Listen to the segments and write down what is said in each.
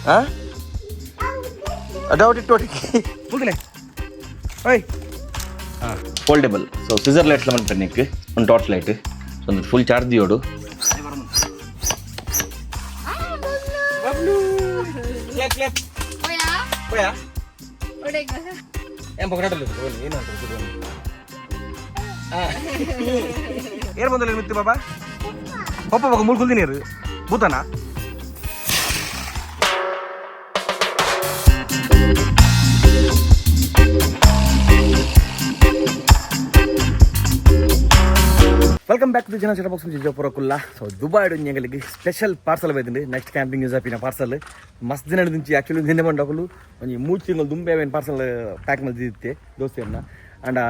ಹಾಂ ಅಡೌಟ್ ಇಟ್ಟು ಒಟ್ಟಿಗೆ ಮುಗಿಲೆ ಓಯ್ ಹಾಂ ಫೋಲ್ಡೇಬಲ್ ಸೊ ಸಿಸರ್ ಲೈಟ್ಸ್ ಲೆಮನ್ ಪೆನ್ನಿಕ್ ಒಂದು ಟಾರ್ಚ್ ಲೈಟ್ ಒಂದು ಫುಲ್ ಚಾರ್ಜ್ ದಿಯೋಡು ಏನು ಬಂದಿಲ್ಲ ಮಿತ್ತು ಬಾಬಾ ಪಪ್ಪ ಬಾಗ ಮೂರು ಕುಲ್ದಿ ನೀರು ಭೂತಾನ వెల్కమ్ బ్యాక్ టు జన చెట్ట బాక్స్ నుంచి జోపురకుల్లా సో దుబాయ్ ഞങ്ങൾക്ക് స్పెషల్ పార్సల్ పోయింది నెక్స్ట్ క్యాంపింగ్ యూజ్ అయిపోయిన పార్సల్ ಮಸ್ತ್ ದಿನ నుంచి ಆ್ಯಕ್ಚುಲಿ ನಿನ್ನೆ ಬಂಡಾಕಲು ಒಂದು 3 ತಿಂಗಳು ದುಂಬೆ ಏನು ಪಾರ್ಸಲ್ ಪ್ಯಾಕ್ ಮಾಡಿದ್ದೆ ದೋಸ್ತಿಯನ್ನ ಅಂಡ್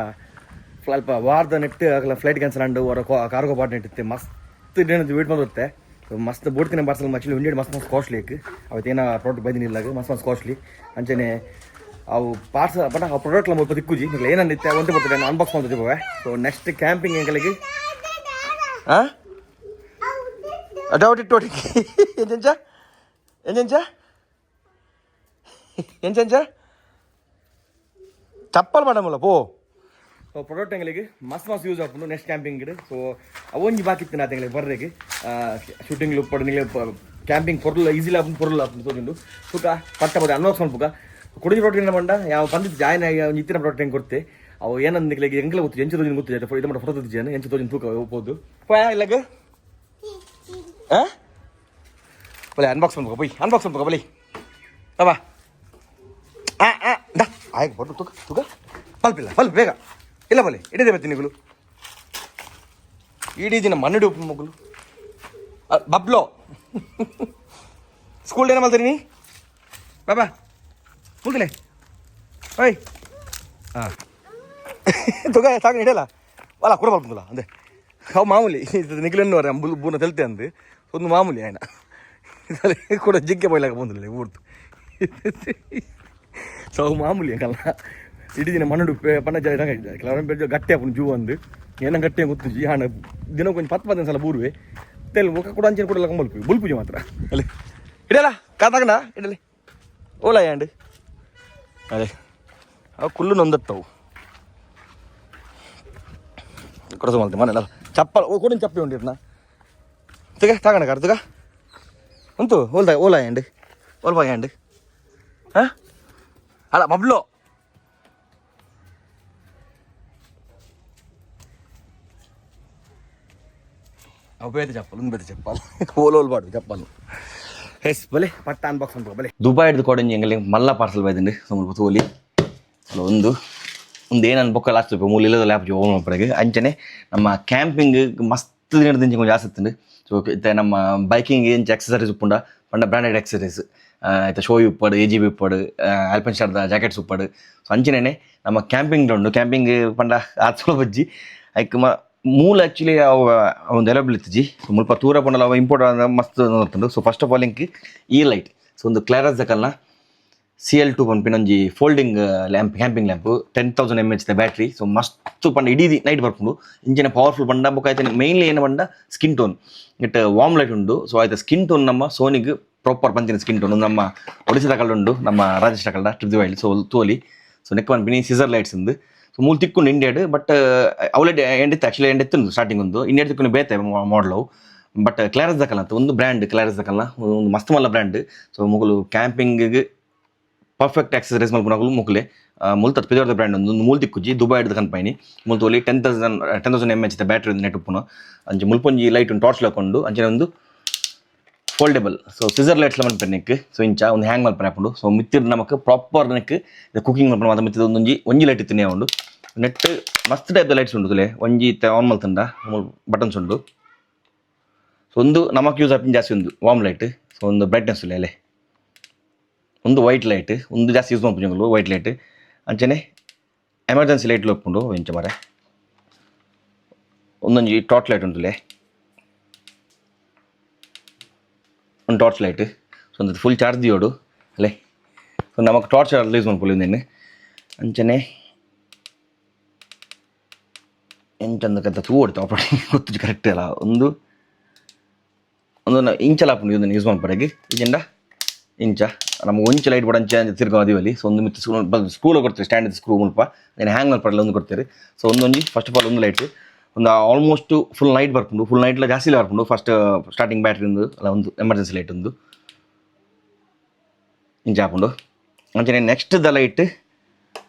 ಸ್ವಲ್ಪ ವಾರದ ನೆಟ್ಟು ಆಗಲ್ಲ ಫ್ಲೈಟ್ ಕ್ಯಾನ್ಸಲ್ ಅಂಡು ಅವರ ಕಾರ್ಗೋ ಪಾರ್ಟ್ ನೆಟ್ಟಿತ್ತೆ ಮಸ್ತ್ ದಿನ ವೇಟ್ ಮಾಡಿರುತ್ತೆ ಮಸ್ತ್ ಬೋಡ್ತಿನ ಪಾರ್ಸಲ್ ಆ್ಯಕ್ಚುಲಿ ಇಂಡಿಯಾ ಮಸ್ತ್ ಕಾಸ್ಟ್ಲಿ ಅವತ್ತೇನೋ ಪ್ರಾಡಕ್ಟ್ ಬೈದಿನಿಲ್ಲ ಮಸ್ತ್ ಕಾಸ್ಟ್ಲಿ ಅಂಚೆನೆ ಅವು ಪಾರ್ಸಲ್ ಬಟ್ ಆ ಪ್ರಾಡಕ್ಟ್ಲ ಮುಲ್ಪ ದಿಕ್ಕುಜಿ ನೀವು ಏನಂದಿತ್ತೆ ಒಂದೇ ಬರ್ತದೆ ನಾನು ಅನ್ಬಾಕ್ಸ್ ಮಾಡ್ತಿದ್ದೆ ಸೊ ನೆಕ್ಸ್ಟ್ ಕ್ಯಾಂಪಿಂಗ್ ಎಂಗಳಿಗೆ ಹಾಂ ಅಡೌಟ್ ಇಟ್ಟು ಒಟ್ಟಿಗೆ ಎಂಚ ಚಪ್ಪಲ್ ಮಾಡಮಲ್ಲ ಪೋ ಸೊ ಪ್ರಾಡಕ್ಟ್ ಎಂಗಳಿಗೆ ಮಸ್ತ್ ಯೂಸ್ ಆಗ್ಬೋದು ನೆಕ್ಸ್ಟ್ ಕ್ಯಾಂಪಿಂಗ್ ಸೊ ಅವೊಂಜಿ ಬಾಕಿತ್ತು ನಾ ತೆಂಗಳಿಗೆ ಬರ್ರೆಗೆ ಶೂಟಿಂಗ್ಲು ಉಪ್ಪಡು ನಿಂಗೆ ಕ್ಯಾಂಪಿಂಗ್ ಪೊರ್ಲು ಈಸಿಲಿ ಆಪುಂಡು ಪೊರ್ಲು ಆಪುಂಡು ತೋರಿಂಡು ಸುಖ ಪಟ್ಟ ಬದ ಅನ್ವಾಕ್ಸ್ ಮಾಡ್ಪುಗ ಕುಡಿಜಿ ಪ್ರಾಡಕ್ಟ್ ಏನ ಬಂಡ ಯಾವ ಬಂದಿದ್ದು ಜಾಯ್ನ್ ಆಗಿ ಅವ್ನು ಇತ್ತಿನ ಪ್ರಾಡಕ್ಟ್ ಹೆಂಗೆ ಕೊಡ್ತೆ ಅವು ಏನಂದು ನಿಮಗೆ ಎಂಗ್ಲ ಗೊತ್ತು ಎಂಚು ತೋಜಿನ ಗೊತ್ತು ಇದು ಮಾಡಿ ಫೋಟೋ ತೆಗಿಜಾನೆ ಎಂಚು ತೋಜಿನ ತೂಕ ಹೋಗ್ಬೋದು ಪೋಯ ಇಲ್ಲಾಗ ಹಾಂ ಬಲೆ ಅನ್ಬಾಕ್ಸ್ ಮಾಡ್ಬೇಕು ಬೈ ಅನ್ಬಾಕ್ಸ್ ಮಾಡ್ಬೇಕು ಬಲಿ ಬಾ ದಾ ಆಯ್ತು ಬರ್ದು ತೂಕ ತೂಕ ಸ್ವಲ್ಪ ಬೇಗ ಇಲ್ಲ ಬಲೆ ಇಡಿದೆ ಬರ್ತೀನಿ ನಿಗಳು ಇಡೀ ದಿನ ಮಣ್ಣಡಿ ಉಪ್ಪು ಮಗಳು ಬಬ್ಲೋ ಸ್ಕೂಲ್ ಏನೋ ಮಾಡ್ತೀರಿ ನೀ ಬಾಬಾ ಮುಗಿಲೆ ಓಯ್ ಹಾಂ ತುಗ ಸಾಕು ಹಿಡಿಯಲ್ಲ వాళ్ళ ಕೂಡ ಬಲ್ಪುಂದಿಲ್ಲ ಅಂದೆ ಅವು ಮಾಮೂಲಿ ಇದು ನಿಖಿಲನ್ನವರೆ ಬೂನ ತೆಲ್ತೆ ಅಂದು ಒಂದು ಮಾಮೂಲಿ ఆయన ಕೂಡ ಜಿಗ್ಗೆ ಬೈಲಾಗ ಬಂದಿಲ್ಲ ಊರ್ತು ಸೊ ಅವು ಮಾಮೂಲಿ ಕಲ್ಲ ಇಡೀ ದಿನ ಮಣ್ಣು ಪಣ್ಣ ಕೆಲವರ ಗಟ್ಟೆ ಆಪುನು ಜೂ ಅಂದು ಏನೋ ಗಟ್ಟೆ ಗೊತ್ತುಜಿ ಹಣ ದಿನ ಕೊಂಚ 10 ಸಲ ಬೂರುವೆ ತೆಲ್ ಮುಖ ಕೂಡ ಅಂಚೆ ಕೂಡ ಬಲ್ಪು ಬುಲ್ಪುಜಿ ಮಾತ್ರ ಅಲ್ಲಿ ಹಿಡಿಯಲ್ಲ ಕಾತಾಗಣ ಇಡಲಿ ಓಲಾ ಯಾಂಡ್ ಅದೇ ಅವು ಕುಲ್ಲು ನೊಂದತ್ತವು ಕೊಡಸ ಮಾಡ್ತೀವಿ ಮನೆ ಚಪ್ಪಲ್ ಕೂಡ ಚಪ್ಪಲಿ ಉಂಡಿರ್ನ ತಿಗ ತಗೋಣ ಕಾರ್ ತಿಗ ಅಂತು ಓಲಾ ಯಾಂಡ್ ಓಲ್ಬಾ ಯಾಂಡ್ ಹಾಂ ಅಲ್ಲ ಬಬ್ಲೋ ಅವು ಬೇತೆ ಚಪ್ಪಲ್ ಒಂದು ಬೇತೆ ಚಪ್ಪಲ್ ಓಲ್ಬಾಡು ಚಪ್ಪಲ್ ಎಸ್ ಬಲೆ ಪಟ್ಟ ಅನ್ಬಾಕ್ಸ್ ಅಂತ ಬಲೆ ದುಬಾಯ್ ಹಿಡಿದು ಕೊಡಿ ಎಂಗಲ್ಲಿ ಮಲ್ಲ ಪಾರ್ಸಲ್ ಬೈದಂడి ಸ್ವಲ್ಪ ತೋಲಿ ಅಲ್ಲ ಒಂದು ಏನು ಅನ್ಬೇಕು ಲಾಸ್ಟ್ ಮೂಲ ಇಲ್ಲದ ಲ್ಯಾಪ್ ಹೋಗೋಣ ಪಡೆಗೆ ಅಂಚನೆ ನಮ್ಮ ಕ್ಯಾಂಪಿಂಗ್ ಮಸ್ತ್ ದಿನದ ದಿಂಚಿ ಕೊಂಚ ಆಸಕ್ತಿಂಡು ಸೊ ಇತ್ತ ನಮ್ಮ ಬೈಕಿಂಗ್ ಏನು ಎಕ್ಸಸರೀಸ್ ಉಪ್ಪುಂಡ ಪಂಡ ಬ್ರ್ಯಾಂಡೆಡ್ ಎಕ್ಸಸರೀಸ್ ಆಯ್ತಾ ಶೋ ಉಪ್ಪಡು AGB ಉಪ್ಪಡು ಆಲ್ಪನ್ ಸ್ಟಾರ್ದ ಜಾಕೆಟ್ಸ್ ಉಪ್ಪಡು ಸೊ ಅಂಚನೆ ನಮ್ಮ ಕ್ಯಾಂಪಿಂಗ್ ಉಂಡು ಕ್ಯಾಂಪಿಂಗ್ ಪಂಡ ಆತ್ಸಲ ಬಜ್ಜಿ ಐಕ್ ಮೂಲ ಆ್ಯಕ್ಚುಲಿ ಅವು ಒಂದು ಅವೈಲೇಬಲ್ ಇತ್ತಜಿ ಸೊ ಮುಲ್ಪ ತೂರ ಪಂಡಲ ಅವು ಇಂಪೋರ್ಟ್ ಮಸ್ತ್ ನೋಡ್ತುಂಡು ಸೊ ಫಸ್ಟ್ ಆಫ್ ಆಲ್ ಇಂಕ್ ಈ ಲೈಟ್ ಸೊ ಒಂದು ಕ್ಲಾರಸ್ ದಕಲ್ನ CL2 ಪನ್ಪಿನೊಂಜಿ folding lamp camping lamp 10,000 mAh battery so ಮಸ್ತ್ ಪಂಡ ಇಡೀ ನೈಟ್ ಬರ್ಕೊಂಡು ಇಂಚಿನ ಪವರ್ಫುಲ್ ಪಂಡ ಬೊಕ್ಕ ಆಯ್ತು ಮೇನ್ಲಿ ಏನು ಪಂಡ skin tone it warm light ಉಂಡು ಸೊ ಆಯ್ತು ಸ್ಕಿನ್ ಟೋನ್ ನಮ್ಮ ಸೋನಿಗೆ ಪ್ರಾಪರ್ ಪಂಚಿನ ಸ್ಕಿನ್ ಟೋನ್ ನಮ್ಮ ಒಡಿಸಾ ತಕಲ್ಡು ನಮ್ಮ ರಾಜೇಶ್ ತಕಲ್ಡ ಟ್ರಿಪ್ ವೈಲ್ ಸೊ ತೋಲಿ ಸೊ ನೆಕ್ ಪನ್ಪಿನಿ ಸಿಸರ್ ಲೈಟ್ಸ್ ಇಂದು ಸೊ ಮೂಲ ತಿಕ್ಕೊಂಡು ಇಂಡಿಯಾಡ್ ಬಟ್ ಅವಳೆ ಎಂಡಿತ್ತು ಆ್ಯಕ್ಚುಲಿ ಎಂಡಿತ್ತು ಸ್ಟಾರ್ಟಿಂಗ್ ಒಂದು ಇಂಡಿಯಾಡ್ ತಿಕ್ಕೊಂಡು ಬೇತೆ ಮಾಡಲು ಬಟ್ ಕ್ಲಾರಸ್ ದಕಲ್ ಅಂತ ಒಂದು ಬ್ರ್ಯಾಂಡ್ ಕ್ಲಾರಸ್ ದಕಲ್ನ ಒಂದು ಮಸ್ತ್ ಮಲ್ಲ ಬ್ರ್ಯಾಂಡ್ ಸೊ ಮುಗಲು ಕ್ಯಾಂಪಿಂಗಿಗೆ ಪರ್ಫೆಕ್ಟ್ ಆಕ್ಸಸರೀಸ್ ಮಲ್ಪುನಾಗಲು ಮುಕ್ಲೆ ಮುಲ್ತ ಪಿದರ್ದ ಬ್ರ್ಯಾಂಡ್ ಒಂದು ಮೂಲ ತಿಕ್ಕುಜಿ ದುಬಾಯ್ ಹಿಡಿದು ಕನ್ಪೈನಿ ಮುಲ್ತೋಲಿ 10,000 mAh ಬ್ಯಾಟ್ರಿ ನೆಟ್ ಉಪ್ಪುನ ಅಂಚೆ ಮುಲ್ಪೊಂಜಿ ಲೈಟ್ ಒಂದು ಟಾರ್ಚ್ ಹಾಕೊಂಡು ಅಂಚೆ ಒಂದು ಫೋಲ್ಡೇಬಲ್ ಸೊ ಸಿಸರ್ ಲೈಟ್ಸ್ ಲೆಮನ್ ಪೆನ್ನಿಕ್ ಸೊ ಇಂಚ ಒಂದು ಹ್ಯಾಂಗ್ ಮಲ್ಪನೆ ಹಾಕೊಂಡು ಸೊ ಮಿತ್ತಿರ್ ನಮಕ್ ಪ್ರಾಪರ್ ನೆಕ್ ಕುಕಿಂಗ್ ಮಲ್ಪನ ಮಾತ್ರ ಮಿತ್ತಿದ ಒಂಜಿ ಲೈಟ್ ಇತ್ತಿನೇ ಉಂಡು ನೆಟ್ ಮಸ್ತ್ ಟೈಪ್ ಲೈಟ್ಸ್ ಉಂಡು ತುಲೆ ಒಂಜಿ ಆನ್ ಮಲ್ತಂಡ ಬಟನ್ಸ್ ಉಂಡು ಸೊ ಒಂದು ನಮಕ್ ಯೂಸ್ ಆಪಿನ ಜಾಸ್ತಿ ಒಂದು ವಾರ್ಮ್ ಲೈಟ್ ಸೊ ಒಂದು ಬ್ರೈಟ್ನೆಸ್ ಇಲ್ಲ ಅಲ್ಲೇ ಒಂದು ವೈಟ್ ಲೈಟ್ ಒಂದು ಜಾಸ್ತಿ ಯೂಸ್ ಮಾಡ್ಕೊಂಡು ವೈಟ್ ಲೈಟ್ ಅಂಚನೆ ಎಮರ್ಜೆನ್ಸಿ ಲೈಟ್ ಹೋಗ್ಕೊಂಡು ಇಂಚ ಮರೆ ಒಂದೊಂಜಿ ಟಾರ್ಚ್ ಲೈಟ್ ಉಂಟುಲೆ ಒಂದು ಟಾರ್ಚ್ ಲೈಟ್ ಸೊ ಒಂದು ಫುಲ್ ಚಾರ್ಜ್ ದಿಯೋಡು ಅಲ್ಲೇ ಸೊ ನಮಗೆ ಟಾರ್ಚ್ ಯೂಸ್ ಮಾಡ್ಕೊಳ್ಳಿ ನಿನ್ನೆ ಅಂಚನೆ ಎಂಚಂದಕ್ಕಂತ ತೂ ಹೊಡ್ತಾವ ಆಪರೇಟಿಂಗ್ ಗೊತ್ತು ಕರೆಕ್ಟ್ ಅಲ್ಲ ಒಂದು ಇಂಚಲ ಹಾಕೊಂಡು ಇದನ್ನು ಯೂಸ್ ಮಾಡ್ಪಡೆಗೆ ಇದರಿಂದ ಇಂಚ ನಮ್ಗೆ ಒಂಚು ಲೈಟ್ ಬಡ ಅಂಚೆ ತಿರ್ಗೋ ಅದೀವಲ್ಲಿ. ಸೊ ಒಂದು ಮಿತ್ತು ಸ್ಕ್ರೂలో ಕೊಡ್ತೀರಿ, ಸ್ಟ್ಯಾಂಡ್ ಸ್ಕ್ರೂ ಮುಲ್ಪ నేను ಹ್ಯಾಂಗ್ ಮಲ್ಪಡಲ್ಲ ಒಂದು ಕೊಡ್ತೀರಿ. ಸೊ ಒಂದೊಂದು ಫಸ್ಟ್ ಆಫ್ ಆಲ್ ಒಂದು ಲೈಟ್ ಒಂದು ಆಲ್ಮೋಸ್ಟ್ ಫುಲ್ ನೈಟ್ ಬರ್ಕೊಂಡು, ಫುಲ್ ನೈಟ್ಲ ಜಾಸ್ತಿ ಬರ್ಕೊಂಡು ಫಸ್ಟ್ ಸ್ಟಾರ್ಟಿಂಗ್ ಬ್ಯಾಟ್ರಿ ಒಂದು ಅಲ್ಲ ಒಂದು ಎಮರ್ಜೆನ್ಸಿ ಲೈಟ್ ಒಂದು ಇಂಚ ಹಾಕೊಂಡು ಅಂಚನೆ next the light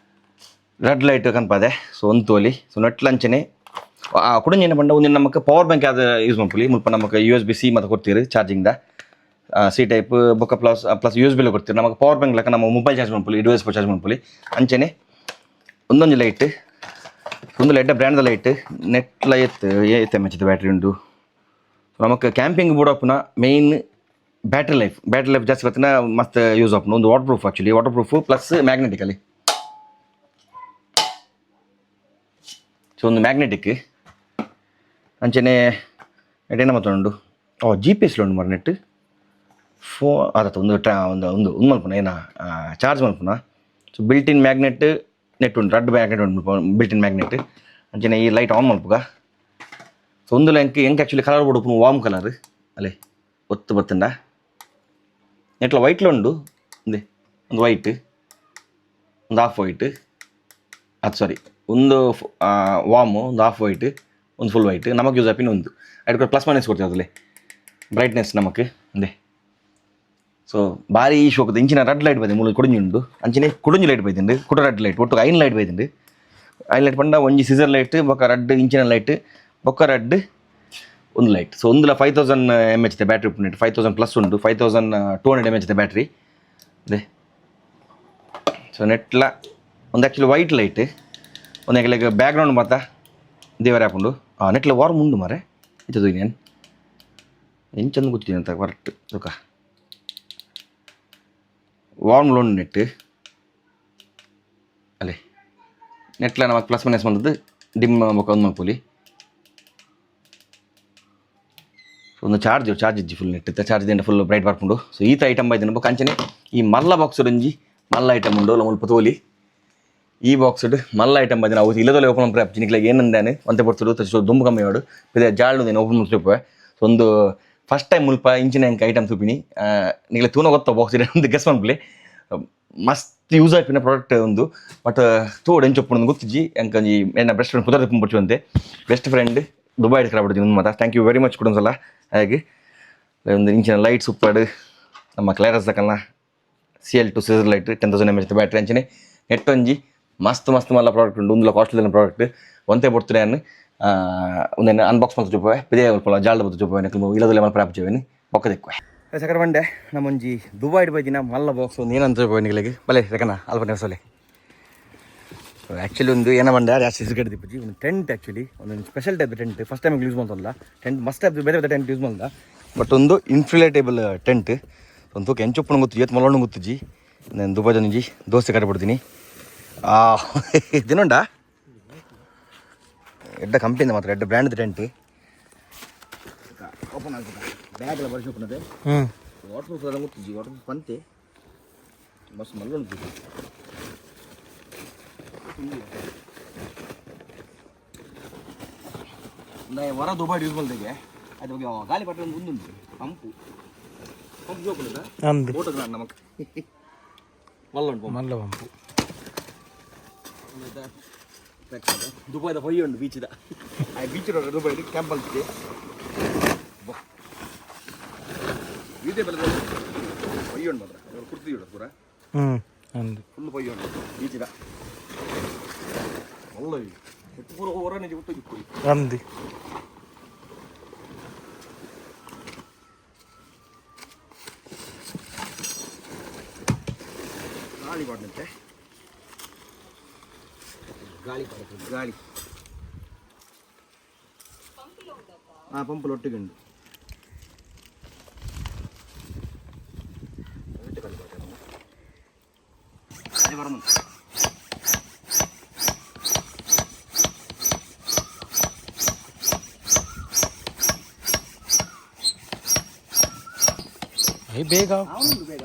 red light ಕನ್ಪದೆ. ಸೊ ಒಂದು ತೋಲಿ ಸೊ ನೆಟ್ಲ ಅಂಚನೆ ಕುಡಂಜೇನೆ ಪಂಡ ಒಂದು ನಮಗೆ ಪವರ್ ಬ್ಯಾಂಕ್ ಯಾವ್ದು ಯೂಸ್ ಮಾಡ್ಕೊಳ್ಳಿ ಮುಲ್ಪ ನಮಗೆ USB-C ಮತ್ತು ಕೊಡ್ತೀರಿ ಚಾರ್ಜಿಂಗ್ದ C ಟೈಪ್ ಬೊಕ್ಕ ಪ್ಲಸ್ USB ಕೊಡ್ತೀರಿ. ನಮಗೆ ಪವರ್ ಬ್ಯಾಂಕ್ ಲೆಕ್ಕ ನಮ್ಮ ಮೊಬೈಲ್ ಚಾರ್ಜ್ ಮಾಡ್ಕೊಳ್ಳಿ, ಡಿವೈಸ್ ಚಾರ್ಜ್ ಮಾಡ್ಕೊಳ್ಳಿ. ಅಂಚನೆ ಒಂದೊಂದು ಲೈಟ್ ಒಂದು ಲೈಟ್ ಬ್ರ್ಯಾಂಡ್ ಲೈಟ್ ನೆಟ್ಲ ಏತೆ ಮೆಚ್ಚಿದ ಬ್ಯಾಟ್ರಿ ಉಂಟು. ನಮಗೆ ಕ್ಯಾಂಪಿಂಗ್ ಬೋಡಪ್ಪನ ಮೇಯ್ನ್ ಬ್ಯಾಟ್ರಿ ಲೈಫ್ ಜಾಸ್ತಿ ಬರ್ತಿನ ಮಸ್ತ್ ಯೂಸ್ ಆಪ್ನ ಒಂದು water proof actually water proof plus magnetically. So ಒಂದು ಮ್ಯಾಗ್ನೆಟಿಕ್ ಅಂಚನೆ ನೆಟ್ಟೇನ ಮಾತಾಡು GPS ಉಂಡು ಮರ ನೆಟ್ ಅದತ್ತ ಒಂದು ಒಂದು ಒಂದು ಒಂದು ಮಲ್ಪನ ಏನ ಚಾರ್ಜ್ ಮಲ್ಪನ. ಸೊ ಬಿಲ್ಟ್ ಇನ್ ಮ್ಯಾಗ್ನೆಟ್ ನೆಟ್ ಉಂಟು, ರೆಡ್ ಮ್ಯಾಗ್ನೆಟ್ ಉಂಟು ಬಿಲ್ಟ್ ಇನ್ ಮ್ಯಾಗ್ನೆಟ್. ಅಂಚನೆ ಈ ಲೈಟ್ ಆನ್ ಮಲ್ಪುಗ. ಸೊ ಒಂದು ಎಂಕ್ ಆ್ಯಕ್ಚುಲಿ ಕಲರ್ ಬೋಡು ವಾರ್ಮ್ ಕಲರ್ ಅಲ್ಲೇ ಒತ್ತು ಬತ್ತಂಡ ನೆಟ್ಲ ವೈಟ್ಲ ಉಂಡು ಒಂದೇ ಒಂದು ವೈಟ್ ಒಂದು ಹಾಫ್ ವೈಟ್ ಅದು ಸಾರಿ ಒಂದು ವಾಮು ಒಂದು ಹಾಫ್ ವೈಟ್ ಒಂದು ಫುಲ್ ವೈಟ್ ನಮಗೆ ಯೂಸ್ ಆಪಿನ ಒಂದು ಅದಕ್ಕೆ ಪ್ಲಸ್ ಮೈನಸ್ ಕೊಡ್ತೀವಿ ಅದರಲ್ಲಿ ಬ್ರೈಟ್ನೆಸ್ ನಮಗೆ ಒಂದೇ. ಸೊ ಭಾರಿ ಶೋಕದ ಇಂಚಿನ ರೆಡ್ ಲೈಟ್ ಬೈದೆ ಮೂಲ ಕುಡಿಂಜಿ ಉಂಡು ಅಂಚಿನ ಕುಡಿಂಜಿ ಲೈಟ್ ಬೈದಿಂಡು ಕುಡ ರೆಡ್ ಲೈಟ್ ಒಟ್ಟು ಐನ್ ಲೈಟ್ ಬೈದಿಂಡು. ಐನ್ ಲೈಟ್ ಪಂಡ ಒಂಜಿ ಸಿಸರ್ ಲೈಟ್ ಬೊಕ್ಕ ರೆಡ್ ಇಂಚಿನ ಲೈಟ್ ಬೊಕ್ಕ ರೆಡ್ ಒಂದು ಲೈಟ್. ಸೊ ಒಂದುಲ 5000 mAh ಬ್ಯಾಟ್ರಿ ಉಂಟು, 5000 ಪ್ಲಸ್ ಉಂಟು, 5200 mAh ಬ್ಯಾಟ್ರಿ ಅದೇ. ಸೊ ನೆಟ್ಲ ಒಂದು ಆ್ಯಕ್ಚುಲಿ ವೈಟ್ ಲೈಟ್ ಒಂದು ಲೈಕ್ ಬ್ಯಾಕ್ಗ್ರೌಂಡ್ ಮಾತ್ರ ದೇವರ ಹಾಕೊಂಡು ನೆಟ್ಲ ವಾರ್ಮ್ ಉಂಡು ಮಾರೆ ಇತ್ತು ಏನು ಎಂಚಂದು ಗೊತ್ತಿದೆ ಅಂತ ಕರೆಕ್ಟ್ ದುಃಖ ವಾರ್ಮ್ ಲೋನ್ ನೆಟ್ ಅಲ್ಲೇ ನೆಟ್ಲ ನಮಗೆ ಪ್ಲಸ್ ಮೈನಸ್ ಬಂದದ್ದು ಡಿಮ್ ಬೊಕ್ಕ ಒಂದು ಮಲ್ಪೊಲಿ. ಸೊ ಒಂದು ಚಾರ್ಜ್ ಇಜ್ಜಿ ಫುಲ್ ನೆಟ್ ಚಾರ್ಜ್ ದಿಂದ ಫುಲ್ ಬ್ರೈಟ್ ಬರ್ಕೊಂಡು. ಸೊ ಈತ ಐಟಮ್ ಬೈದಿನ ಬೊಕ್ಕ ಅಂಚನೆ ಈ ಮಲ್ಲ ಬಾಕ್ಸ್ ಒಂಜಿ ಮಲ್ಲ ಐಟಮ್ ಉಂಡು ಮುಲ್ಪ ತೋಲಿ ಈ ಬಾಕ್ಸ್ ಮಲ್ಲ ಐಟಮ್ ಬೈದಿನ ಅವು ಇಲ್ಲದಲ್ಲೇ ಓಪನ್ ಮಾಡ್ರೆ ಜಿನಿಕ್ಲಾಗ ಏನಂದಾನೆ ಒಂತೆ ಬರ್ತಿಡು ತಚ್ಚು ದುಂಬು ಕಮ್ಮಿ ಮಾಡು ಇದು ಜಾಳ್ನು ದೇನು ಓಪನ್ ಮಾಡ್ತಿಪ್ಪೆ. ಸೊ ಒಂದು ಫಸ್ಟ್ ಟೈಮ್ ಮುಲ್ಪ ಇಂಚಿನ ಎಂಕ್ ಐಟಮ್ ತೂಪಿನಿ ನಿಗ್ಲೆ ತೂನ ಗೊತ್ತ ಬಾಕ್ಸ್ ಇದೆ ಒಂದು ಗೆಸ್ ಮಾಡ್ಬಿಡಿ ಮಸ್ತ್ ಯೂಸ್ ಆಯ್ಪಿನ ಪ್ರಾಡಕ್ಟ್ ಒಂದು ಬಟ್ ತೋಡು ಎಂಚೊಪ್ಪು ಗೊತ್ತಿಜ್ಜಿ ಎಂಕೊಂಜಿ ಎನ್ನ ಬೆಸ್ಟ್ ಫ್ರೆಂಡ್ ಕುದರ್ ತುಂಬ ಅಂತೆ ಬೆಸ್ಟ್ ಫ್ರೆಂಡ್ ದುಬೈ ಹಿಡ್ಕೊಬಿಡ್ತೀನಿ ಒಂದು ಮಾತಾ ಥ್ಯಾಂಕ್ ಯು ವೆರಿ ಮಚ್ ಕೊಡೋನ್ಸಲ್ಲ. ಹಾಗೆ ಒಂದು ಇಂಚಿನ ಲೈಟ್ ಸೂಪರ್ ನಮ್ಮ ಕ್ಲಾರಸ್ ತಕಲ್ಲ CL2 scissor light 10,000 mAh battery ಅಂಚನೆ ನೆಟ್ ಒಂಜಿ ಮಸ್ತ್ ಮಲ್ಲ ಪ್ರಾಡಕ್ಟ್ ಉಂಟು ಒಂದು ಕಾಸ್ಟ್ಲಿ ಪ್ರಾಡಕ್ಟ್ ಒಂದೇ ಬರ್ತಾರೆ ಅನ್ನು ಒಂದೇನು ಅನ್ಬಾಕ್ಸ್ ಮಾಡ್ತಾ ಚೂಪವೆ ಪಿದೇ ಸ್ವಲ್ಪ ಜಾಲ್ದ ಬತ್ತು ಚೂಪವೆ ನೆಕ್ಲು ಇಲ್ಲದಲ್ಲೇ ಮಲ್ಲ ಪ್ರಾಪ್ ಚೇವೇನಿ ಬೊಕ್ಕದೆಕ್ವೆ ಸಕರ ಬಂಡೆ ನಮ್ಮೊಂಜಿ ದುಬೈ ಬೈದಿನ ಮಲ್ಲ ಬಾಕ್ಸ್ ಒಂದು ಏನಂತ ನಿಗಳಿಗೆ ಬಲೆ ಸಕನ ಅಲ್ಪ ನೆಸಲೆ. ಸೊ ಆ್ಯಕ್ಚುಲಿ ಒಂದು ಏನೋ ಬಂಡೆ ಜಾಸ್ತಿ ಸಿಗಡಿ ದಿಪ್ಪಜಿ ಒಂದು ಟೆಂಟ್ ಆ್ಯಕ್ಚುಲಿ ಒಂದು special type tent first time use ಮಾಡ್ತಲ್ಲ ಟೆಂಟ್ ಮಸ್ಟ್ ಟೈಪ್ ಬೇರೆ ಬೇರೆ ಟೆಂಟ್ ಯೂಸ್ ಮಾಡ್ದ ಬಟ್ ಒಂದು ಇನ್ಫ್ಲೇಟೇಬಲ್ ಟೆಂಟ್ ಒಂದು ತೂಕ ಎಂಚುಪ್ಪನ ಗೊತ್ತು ಇವತ್ತು ಮಲ್ಲೊಂಡು ಗೊತ್ತುಜಿ ನಾನು ದುಬೈದೊಂಜಿ ದೋಸೆ ಕಟ್ಬಿಡ್ತೀನಿ ದಿನೊಂಡ ಎಡ್ಡ ಕಂಪನಿಯಿಂದ ಮಾತ್ರ ಎಡ್ಡ ಬ್ರ್ಯಾಂಡ್ ಟೆಂಟ್ ಓಪನ್ ಆಗ್ತದೆ ಬ್ಯಾಗ್ ಎಲ್ಲ ಬರ್ಸಿ ಓಪನ್ ಅದೇ ವಾಟರ್ ಪ್ರೂಫ್ ಎಲ್ಲ ಗೊತ್ತಿಜಿ ವಾಟರ್ ಪ್ರೂಫ್ ಪಂತೆ ಮಸ್ತ್ ಮಲ್ಲೊಂದು ಹೊರ ದುಬೈ ಯೂಸ್ ಮಾಡ್ದಾಗೆ ಅದ್ರ ಬಗ್ಗೆ ಗಾಳಿ ಪಟ್ಟ ಒಂದು ಉಂಟು ಪಂಪು ಜೋಪುದ ಫೋಟೋ ನಮಗೆ ಮಲ್ಲ ಪಂಪು ದುಬೈದ ಹೊಯ್ಯ ಉಂಟು ಬೀಚಿದ ಆ ಬೀಚ್ ರೋಡ್ ದುಬೈ ಕ್ಯಾಂಪಲ್ ಬೀಚೆ ಬೆಲೆ ಹೊಯ್ಯ ಉಂಟು ಮಾತ್ರ ಅವ್ರು ಕುರ್ತಿ ಇಡೋದು ಪೂರ ಫುಲ್ ಹೊಯ್ಯ ಉಂಟು ಬೀಚಿದ ಒಳ್ಳೆ ಪೂರ ಹೊರನೆ ಬಿಟ್ಟು ಅಂದಿ ಗಾಳಿ ಕೊಡಂತೆ ಗಾಳಿ ಪಂಪಲ್ಲಿ ಒಟ್ಟಿಗೆ ಉಂಟು ಬೇಗ ಬೇಗ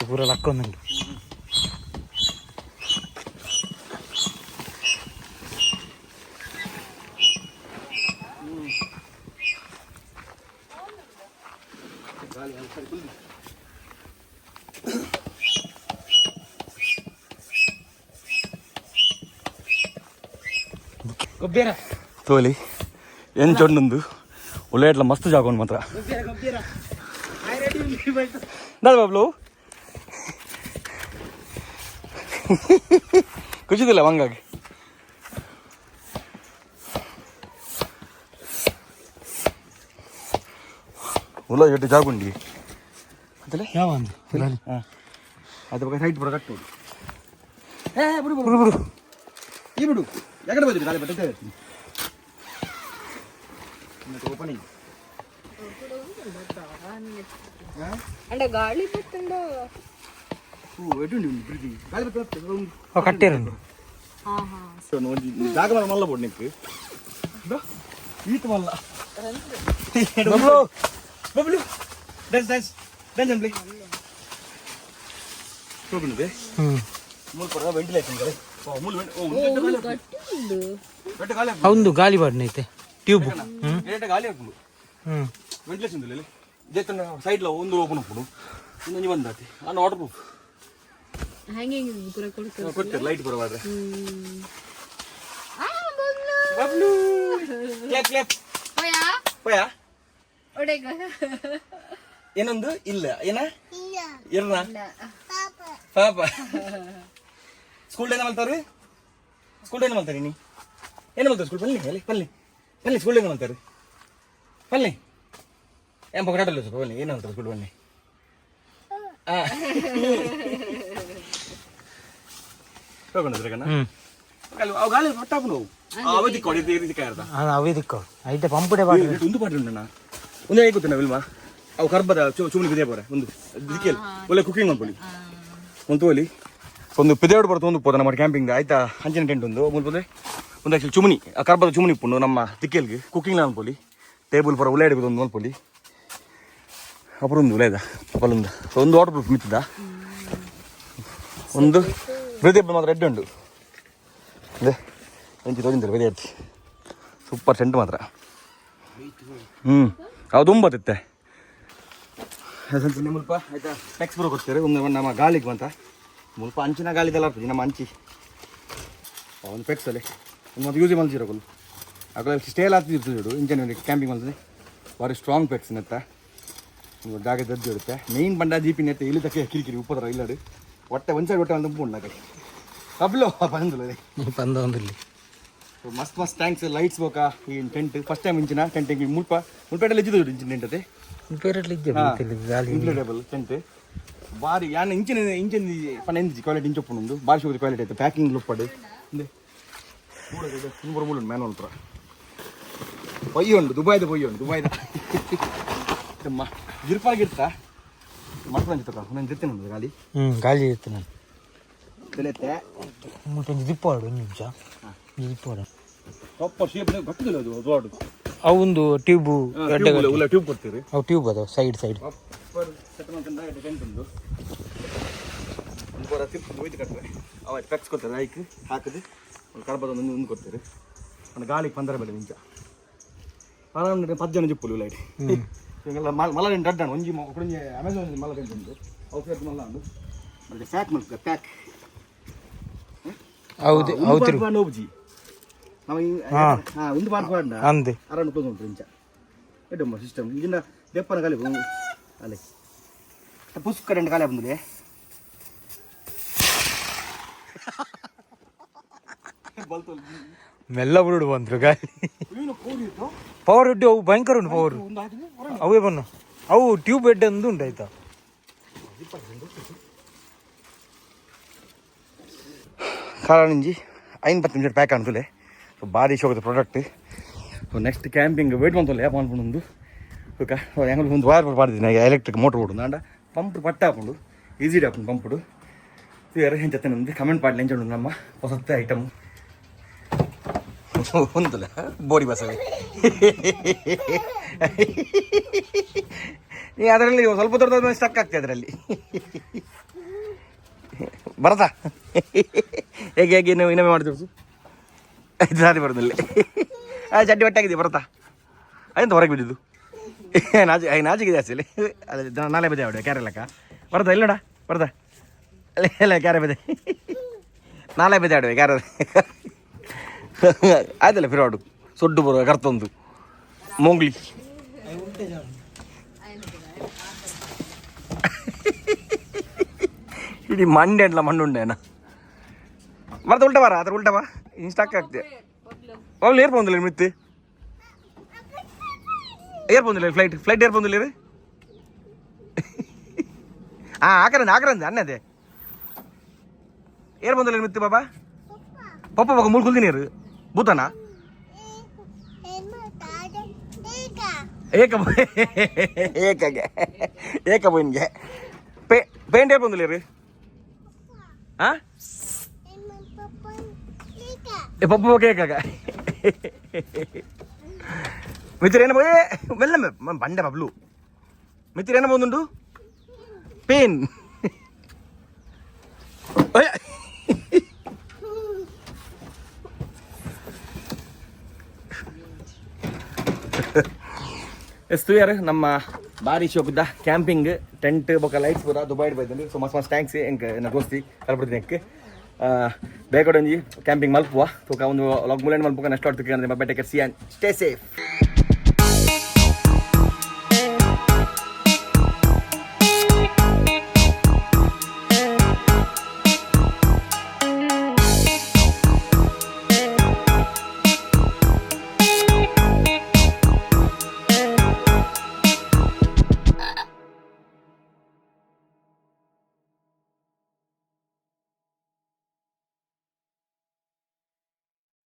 ಪೂರ ಲಕ್ಕ ಒಂದುಂಟು. ಗೊಬ್ಬರ ತೋಲಿ ಎಂಚೊಂದು ಒಳ್ಳೆ ಇಟ್ಲ ಮಸ್ತ್ ಜಾಗ ಮಾತ್ರ ಬಾಬ್ಲು ಖುಷಿದಿಲ್ಲ ಹಂಗಾಗಿ ಹುಲ ಎಟ್ಟು ಜಾಗ ಉಂಡಿ ಯಾವ ಹಾಂ ಅದು ಬಗ್ಗೆ ಹೈಟ್ ಬರೋ ಕಟ್ಟು ಬಿಡು ಬಿಡು ಬಿಡು ಈ ಬಿಡು ಯಾಕಡೆ ಬಂದಿರಿ ಗಾಳಿ ಬರ್ತದೆ ಓಪನಿಂಗ್ అంటే గాలి పట్టిందో ఎటువంటి ప్రీతి గాలి పట్టు కట్టారండి. జాగ మళ్ళీ పోడు నీకు ఈత మళ్ళా డాన్స్ డాన్స్ డాన్స్ అండి చూడండి వెంటిలేషన్ కదా అవును గాలి పడినైతే ట్యూబ్ గాలి ಹಾಕೊಂಡು ವೆಂಟಿಲೇಷನ್ ಇಲ್ಲ ಜೇತನ ಸೈಡ್ ಲ ಒಂದು ಓಪನ್ ಹಾಕೊಂಡು ಇನ್ನೊಂದು ಬಂದಾತಿ ನಾನು ವಾಟರ್ ಪ್ರೂಫ್ ಹ್ಯಾಂಗಿಂಗ್ ಪೂರ ಕೊಡ್ತಾರೆ ಲೈಟ್ ಬರವಾದ್ರೆ ಬಬ್ಲು ಕ್ಲಾಪ್ ಕ್ಲಾಪ್ ಹೋಯಾ ಹೋಯಾ ಒಡೆಗ ಏನೊಂದು ಇಲ್ಲ ಏನ ಇರ್ನ ಪಾಪ ಸ್ಕೂಲ್ ಡೇನ ಮಾಡ್ತಾರೆ ಸ್ಕೂಲ್ ಡೇನ ಮಾಡ್ತಾರೆ ನೀ ಏನು ಮಾಡ್ತಾರೆ ಸ್ಕೂಲ್ ಬನ್ನಿ ಅಲ್ಲಿ ಬನ್ನಿ ಬನ್ನಿ ಸ್ಕೂಲ್ ಡೇನ ಮಾಡ್ತಾರೆ ಬನ್ನಿ ಏನ್ ಪಕಡಲ್ಲ ಸ್ವಲ್ಪ ಬನ್ನಿ ಏನು ಅಂತಾರೆ ಸ್ಕೂಲ್ ಬನ್ನಿ ತಗೊಂಡ್ರೆ ಕಣ್ಣ ಅವು ಗಾಳಿ ಪಟ್ಟಾಪು ನಾವು ಅವೇ ದಿಕ್ಕೋಡಿ ಇದಕ್ಕಾಯ್ತಾ అవే దిక్కు అయితే పంపుడే పాడు ಒಂದು ಪಾಟ್ರಿ ಉಂಟಣ್ಣ ಒಂದೇ ಹೇಗೆ ವಿಲ್ವಾ ಅವು ಕರ್ಬದ ಚುಮಣಿ ಬಿದೇ ಬರ ಒಂದು ದಿಕ್ಕಿಯಲ್ಲಿ ಒಳ್ಳೆ ಕುಕಿಂಗ್ ಮಾಡ್ಕೊಳ್ಳಿ ಒಂದು ತೋಲಿ ಒಂದು ಪಿದೇಡು ಬರುತ್ತೆ ಒಂದು ಪೋದ ನಮ್ಮ ಕ್ಯಾಂಪಿಂಗ್ ಆಯ್ತಾ ಅಂಚಿನ ಟೆಂಟ್ ಒಂದು ಮುಲ್ಪದೆ ಒಂದು ಆ್ಯಕ್ಚುಲಿ ಚುಮಣಿ ಆ ಕರ್ಬದ ಚುಮಣಿ ಇಪ್ಪುಂಡು ನಮ್ಮ ದಿಕ್ಕಿಯಲ್ಗೆ ಕುಕಿಂಗ್ ಅನ್ಪೊಲಿ ಟೇಬಲ್ ಪರ ಉಳ್ಳೆ ಹಿಡಿಬೋದು ಒಂದು ನೋಡ್ಪೊಲಿ ಅಪರ ಒಂದು ಉಲೇದ ಅಪಲೊಂದು ಒಂದು ವಾಟರ್ ಪ್ರೂಫ್ ಮಿತ್ತದ ಒಂದು ಬ್ರೀದೇಬಲ್ ಮಾತ್ರ ರೆಡ್ ಉಂಡು ಅದೇ ಎಂಚಿ ತೋದಿಂತಾರೆ ಬೆದೆಯರ್ತಿ ಸೂಪರ್ ಸೆಂಟ್ ಮಾತ್ರ ಅದು ತುಂಬತ್ತೆ ಮುಲ್ಪ ಆಯ್ತಾ ಟೆಕ್ಸ್ ಬರೋ ಕೊಡ್ತಾರೆ ಒಂದು ನಮ್ಮ ಗಾಳಿಗೆ ಅಂತ ಮುಲ್ಪ ಅಂಚಿನ ಗಾಳಿದೆಲ್ಲ ಆಗ್ತದೆ ನಮ್ಮ ಅಂಚಿ ಒಂದು ಪೆಕ್ಸಲ್ಲಿ ಒಂದು ಯೂಸ್ ಮಲ್ಸಿರೋಗಲು ಆಗ ಸ್ಟೇಲ್ ಆಗ್ತಿರ್ತದೆ ನೋಡು ಇಂಜಿನ್ ಕ್ಯಾಂಪಿಂಗ್ ಮಾಡ್ತದೆ ಭಾರಿ ಸ್ಟ್ರಾಂಗ್ ಪೆಕ್ಸ್ ನೆತ್ತ ಒಂದು ಜಾಗ ದದ್ದು ಇರುತ್ತೆ ಮೇಯ್ನ್ ಬಂಡ ಜೀಪಿ ನೆತ್ತ ಇಲ್ಲಿ ತಕ್ಕ ಕಿರಿಕಿರಿ ಉಪ್ಪದ್ರ ಇಲ್ಲಡು ಹೊಟ್ಟೆ ಒಂದು ಸೈಡ್ ಹೊಟ್ಟೆ ಒಂದು ಉಪ್ಪು ಉಂಡಾಗ ಕಬ್ಲು పంతొమ్మిది ಮಸ್ತ್ ಮಸ್ತ್ ಟ್ಯಾಂಕ್ಸ್ ಲೈಟ್ಸ್ ಬೋಕಾ ಈ ಟೆಂಟ್ ಫಸ್ಟ್ ಟೈಮ್ ಇಂಚಿನ ಟೆಂಟಿಂಗ್ ಮುಲ್ಪೇಟಲ್ಲಿ ಇದ್ದಿದ್ದು ಇಂಚಿನ ಟೆಂಟ್ ಅದೇ ಇನ್ಕ್ಲೂಡೇಬಲ್ ಟೆಂಟ್ ಭಾರಿ ಯಾನ ಇಂಚಿನ ಇಂಚಿನ ಪನ್ನ ಎಂದಿಜಿ ಕ್ವಾಲಿಟಿ ಇಂಚೊಪ್ಪುಂಡು ಭಾರಿ ಶೋಗಿ ಕ್ವಾಲಿಟಿ ಆಯ್ತು ಪ್ಯಾಕಿಂಗ್ ಲುಪ್ಪಡು ಮೂರು ಮೂರು ಮ್ಯಾನ್ ಒಂಥರ ಪೊಯ್ಯಿ ಉಂಡು ದುಬೈದ ಜಿರ್ಪಾಗಿರ್ತಾ ಮಕ್ಕಳು ಅಂಚಿತ್ತ ನಾನು ಜೊತೆ ನಂದು ಗಾಳಿ గాలి చేస్తున్నాను తెలియతే కొంచెం దిప్పాడు నిమిష దిప్పాడు ಪ್ರಾಪರ್ ಶೇಪ್ ಗಟ್ಟಿಲ್ಲ ಅದು ದೊಡ್ಡ ಅವಂದು ಟ್ಯೂಬ್ ಉಲ್ಲ ಟ್ಯೂಬ್ ಕೊಡ್ತೀರಿ ಅವು ಟ್ಯೂಬ್ ಅದಾವ ಸೈಡ್ ಪ್ರಾಪರ್ ಸೆಟ್ ಮಾಡ್ಕೊಂಡ ಟೆಂಟ್ ಉಂಡು ಒಂದು ಬರ ತಿರ್ಕೊಂಡು ಒಯ್ದು ಕಟ್ತಾರೆ ಅವ ಪೆಕ್ಸ್ ಕೊಡ್ತಾರೆ ಲೈಕ್ ಹಾಕಿದ್ರೆ ಒಂದು ಕಡಬದ ಒಂದು ಕೊಡ್ತೀರಿ ಒಂದು ಗಾಳಿಗೆ 15 ಬೆಲೆ ನಿಂಚ ಆರಾಮ್ 10 ಜನ ಜಿಪ್ಪುಲು ಲೈಟ್ ಹಿಂಗೆಲ್ಲ ಮಲ ರೆಂಡು ಅಡ್ಡಾಣ ಒಂಜಿ ಕೊಡಂಜಿ ಅಮೆಝಾನ್ ಮಲ ರೆಂಡು ಉಂಟು ಅವು ಸೇರ್ತು ಮಲ್ಲ ಉಂಡು ಮತ್ತೆ ಪ್ಯಾಕ್ ಮಾಡ್ತಾರೆ ಪ್ಯಾಕ್ ಹೌದು ಹೌದು ನೋಬ್ಜಿ ನಾವು ಒಂದು ಪಾರ್ಪಾಡ ಅಂದೆ ಅರೌಂಡ್ 30 ಇಂಚ ಎಡ್ಡಮ್ಮ ಸಿಸ್ಟಮ್ ಇದನ್ನ ದೆಪ್ಪನ ಗಾಲಿ ಅಲ್ಲೇ ಪುಸ್ಕ ರೆಂಡು ಗಾಲಿ ಬಂದಿದೆ ಮೆಲ್ಲ ಬಿಡು ಬಂದ್ರು ಗಾಳಿ ಪವರ್ ಉಂಟು ಅವು ಭಯಂಕರ ಉಂಟು ಪವರ್ ಅವೇ ಬನ್ನು ಅವು ಟ್ಯೂಬ್ ಹೆಡ್ ಒಂದು ಉಂಟು ಆಯ್ತಾ ಕಾರಣಂಜಿ 50 ನಿಮಿಷ ಪ್ಯಾಕ್ ಅನ್ಸುಲೆ ಭಾರಿ ಶೋಕದ ಪ್ರಾಡಕ್ಟ್ ನೆಕ್ಸ್ಟ್ ಕ್ಯಾಂಪಿಂಗ್ ವೇಟ್ ಮಾಡ್ತಲ್ಲ ಯಾಪ್ ಅನ್ಕೊಂಡು ಓಕೆ ಹೆಂಗೆ ಒಂದು ವಾರ ಮಾಡಿದ್ದೀನಿ ಎಲೆಕ್ಟ್ರಿಕ್ ಮೋಟ್ರ್ ಓಡು ನಾಂಡ ಪಂಪ್ ಪಟ್ಟ ಹಾಕೊಂಡು ಈಸಿ ಹಾಕೊಂಡು ಪಂಪುಡು ಯಾರು ಏನು ಜೊತೆ ನಮ್ದು ಕಮೆಂಟ್ ಮಾಡಲಿ ಎಂಚ ನಮ್ಮ ಹೊಸತ್ತೆ ಐಟಮ್ ಒಂದಲ್ಲ ಬೋಡಿ ಬಸವೆ ನೀ ಅದರಲ್ಲಿ ಸ್ವಲ್ಪ ದೊಡ್ಡದ ಸ್ಟಕ್ ಆಗ್ತದೆ ಅದರಲ್ಲಿ ಬರತಾ ಹೇಗೆ ಹೇಗೆ ನೀವು ಇನ್ನೊಮ್ಮೆ ಮಾಡ್ತೀವಿ ಐದು ಸಾರಿ ಬರೋದಲ್ಲಿ ಚಡ್ಡಿ ಒಟ್ಟಾಗಿದೆ ಬರತ್ತಾ ಅದಂತ ಹೊರಗೆ ಬಿದ್ದಿದ್ದು ನಾಚಿಗಿದೆ ಜಾಸ್ತಿ ಅದು ನಾಳೆ ಬದೆ ಅವಡೆ ಕ್ಯಾರೆ ಲೆಕ್ಕ ಬರ್ತಾ ಇಲ್ಲೋಡ ಬರ್ತಾ ಇಲ್ಲ ಕ್ಯಾರೆ ಬದೆ ನಾಳೆ ಬದೆ ಆಡುವೆ ಕ್ಯಾರ ಆಯ್ತಲ್ಲ ಫಿರಾಡು ಸೊಡ್ಡು ಬರುವ ಕರ್ತೊಂದು ಮೊಂಗ್ಲಿ ಇಡೀ ಮಂಡೆ ಅಂಟ್ಲ ಮಣ್ಣುಂಡೆನ ಬರ್ತಾ ಉಲ್ಟ ಬಾರ ಅದ್ರ ಉಲ್ಟ ಬಾ ಇನ್ಸ್ಟಾಕ್ ಆಗ್ತದೆ ಅವಳು ಏರ್ ಬಂದಿಲ್ಲ ಮಿತ್ತು ಏರ್ ಬಂದಿಲ್ಲ ಫ್ಲೈಟ್ ಏರ್ ಬಂದಿಲ್ಲ ರೀ ಹಾಂ ಆಕರಂದ ಅನ್ನದೇ ಏರ್ ಬಂದಿಲ್ಲ ಮಿತ್ತು ಬಾಬಾ ಪಪ್ಪ ಬಾಗ ಮುಳ್ಕೊಳ್ತೀನಿ ನೀರು ಭೂತಾನ ಏಕ ಬೋನ್ಗೆ ಪೇಂಟ್ ಏರ್ ಬಂದಿಲ್ಲ ರೀ ಹಾಂ ಪಪ್ಪ ಕೇಕಾಗ ಮಿತ್ರೇನ పోయే వెళ్ళమే బండ బబ్లు మిత్రేన పోతుండు పెయిన్ ಎಷ್ಟು ಯಾರು ನಮ್ಮ ಭಾರಿ ಶೋಕದ ಕ್ಯಾಂಪಿಂಗ್ ಟೆಂಟ್ ಬೊಕ್ಕ ಲೈಟ್ಸ್ ಪೂರ ದುಬೈ ಬೈದಂಡು ಸೊ ಮಸ್ತ್ ಥ್ಯಾಂಕ್ಸ್ ಎಂಕ್ ನನ್ನ ದೋಸ್ತಿ ಕಲ್ಬಿಡ್ತೀನಿ ಎಂಕ್ ಬೇಕೊಂದು ಕ್ಯಾಂಪಿಂಗ್ ಮಲ್ಪುವ ತೂಕ ಒಂದು ಲಾಗ್ ಮೂಲೆಂಡ್ ಮಲ್ಪುವ ನೆಕ್ಸ್ಟ್ ಆಡ್ತು ಬೇಟೆ ಸಿ ಆ್ಯಂಡ್ ಸ್ಟೇ ಸೇಫ್